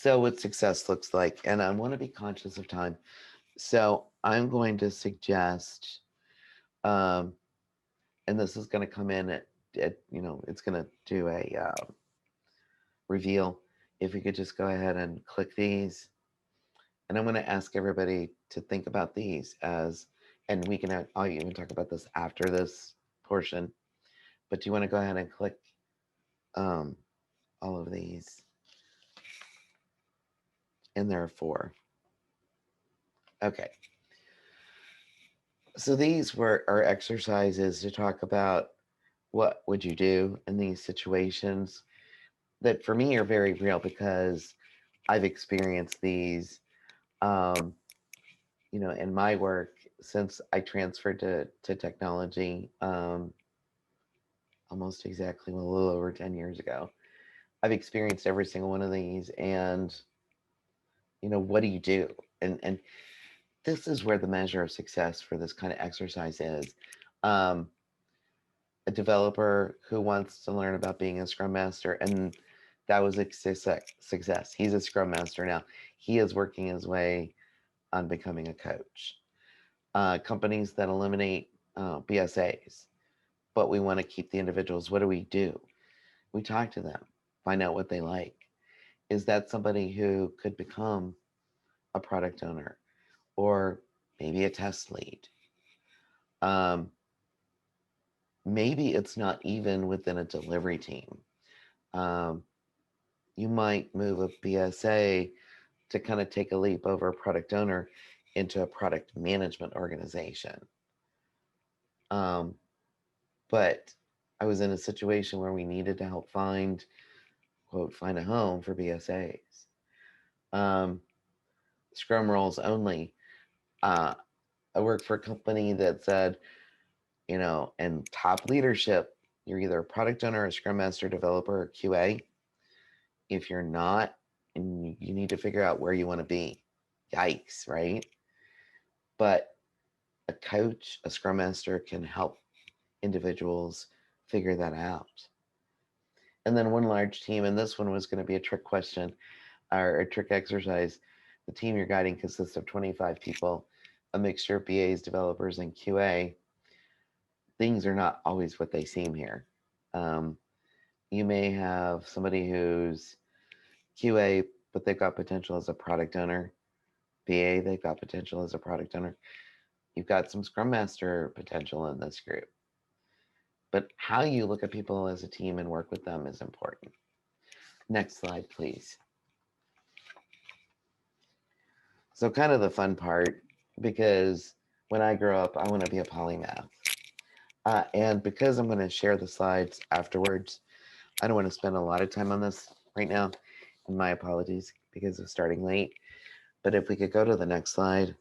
So what success looks like, and I want to be conscious of time. So I'm going to suggest, um, and this is going to come in at it's going to do a reveal. If we could just go ahead and click these, and I'm going to ask everybody to think about these as, and we can, I'll even talk about this after this portion. But do you want to go ahead and click um, all of these? And there are four. Okay. So these were our exercises to talk about what would you do in these situations that for me are very real because I've experienced these, um, in my work since I transferred to technology almost exactly a little over 10 years ago. I've experienced every single one of these, and what do you do? And this is where the measure of success for this kind of exercise is. Um, a developer who wants to learn about being a scrum master, and that was a success. He's a scrum master now. He is working his way on becoming a coach. Companies that eliminate BSAs, but we want to keep the individuals. What do? We talk to them, find out what they like. Is that somebody who could become a product owner or maybe a test lead? Um, Maybe it's not even within a delivery team. Um, you might move a BSA to kind of take a leap over a product owner into a product management organization. Um, but I was in a situation where we needed to help find a home for BSAs. Um, Scrum roles only. Uh, I worked for a company that said, and top leadership, you're either a product owner, a scrum master, developer, or QA. If you're not, and you need to figure out where you want to be. Yikes, right? But a coach, a scrum master can help individuals figure that out. And then one large team, and this one was going to be a trick question or a trick exercise. The team you're guiding consists of 25 people, a mixture of BAs, developers, and QA. Things are not always what they seem here. Um, you may have somebody who's QA, but they've got potential as a product owner. BA, they've got potential as a product owner. You've got some Scrum Master potential in this group. But how you look at people as a team and work with them is important. Next slide, please. So, kind of the fun part, because when I grow up, I want to be a polymath. And because I'm going to share the slides afterwards, I don't want to spend a lot of time on this right now. And my apologies because of starting late. But if we could go to the next slide.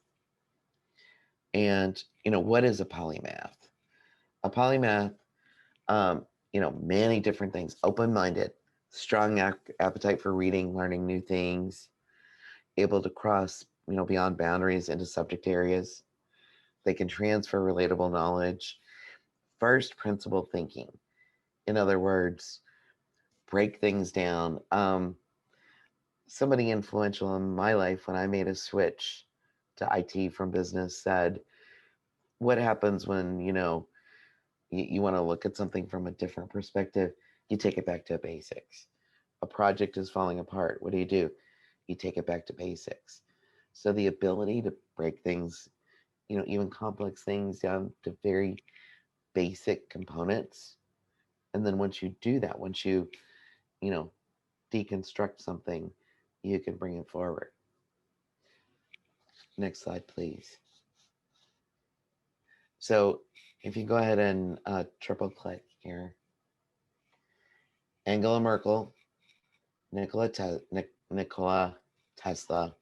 And, what is a polymath? A polymath, many different things, open minded, strong appetite for reading, learning new things, able to cross, beyond boundaries into subject areas. They can transfer relatable knowledge. First principle thinking. In other words, break things down. Somebody influential in my life when I made a switch to IT from business said, what happens when, you want to look at something from a different perspective? You take it back to basics. A project is falling apart. What do? You take it back to basics. So the ability to break things, even complex things down to very basic components. And then once you do that, once you know, deconstruct something, you can bring it forward. Next slide, please. So if you go ahead and triple click here, Angela Merkel, Nikola Tesla,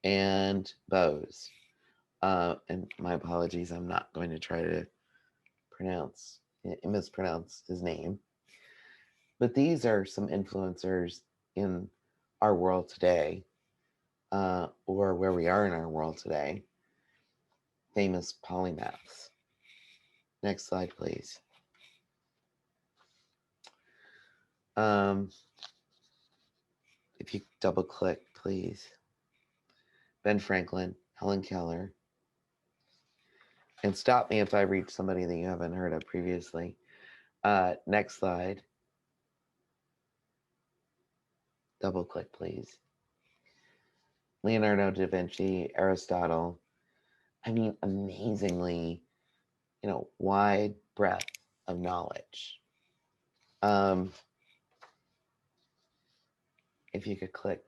and Bose. And my apologies, I'm not going to try to mispronounce his name. But these are some influencers in our world today, or where we are in our world today, famous polymaths. Next slide, please. Um, If you double click, please. Ben Franklin, Helen Keller. And stop me if I reach somebody that you haven't heard of previously. Next slide. Double click, please. Leonardo da Vinci, Aristotle. I mean, amazingly, wide breadth of knowledge. If you could click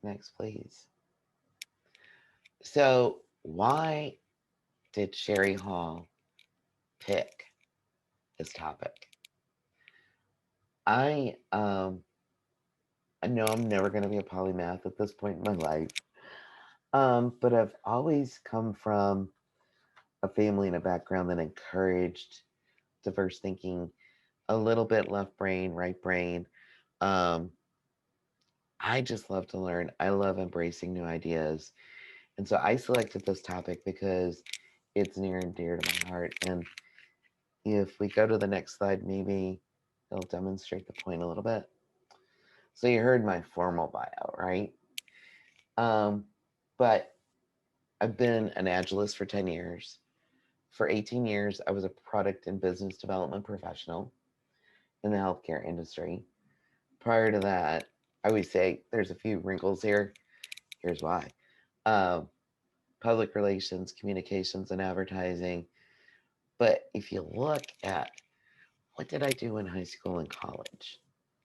next, please. So, why did Sherry Hall pick this topic? I know I'm never going to be a polymath at this point in my life, but I've always come from a family and a background that encouraged diverse thinking, a little bit left brain, right brain. I just love to learn. I love embracing new ideas. And so I selected this topic because it's near and dear to my heart. And if we go to the next slide, maybe it'll demonstrate the point a little bit. So you heard my formal bio, right? But I've been an agilist for 10 years. For 18 years, I was a product and business development professional in the healthcare industry. Prior to that, I always say there's a few wrinkles here. Here's why. Public relations, communications, and advertising. But if you look at what did I do in high school and college,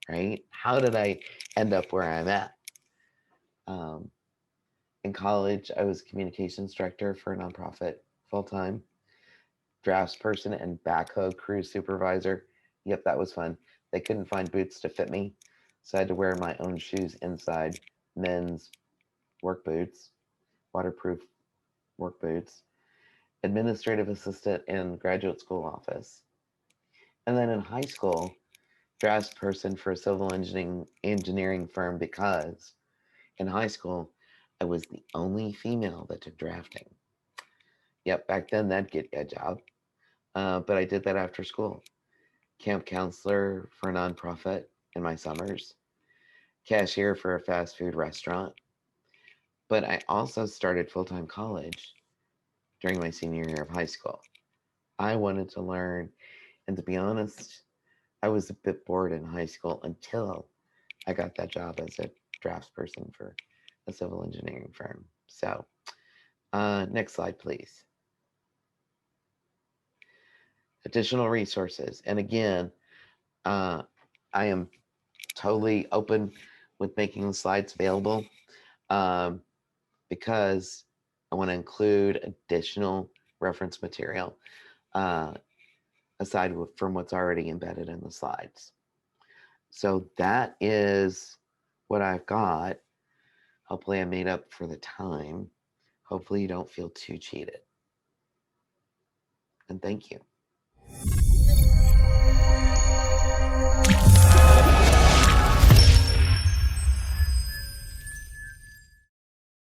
right? How did I end up where I'm at? In college, I was communications director for a nonprofit full time, drafts person, and backhoe crew supervisor. Yep, that was fun. They couldn't find boots to fit me, so I had to wear my own shoes inside, men's work boots, waterproof work boots, administrative assistant in graduate school office. And then in high school, drafts person for a civil engineering firm because in high school, I was the only female that took drafting. Yep, back then that'd get you a job. But I did that after school. Camp counselor for a nonprofit in my summers, cashier for a fast food restaurant. But I also started full time college during my senior year of high school. I wanted to learn, and to be honest, I was a bit bored in high school until I got that job as a draftsperson for a civil engineering firm. So, next slide, please. Additional resources. And again, I am totally open with making the slides available because I want to include additional reference material aside from what's already embedded in the slides. So that is what I've got. Hopefully I made up for the time. Hopefully you don't feel too cheated. And thank you.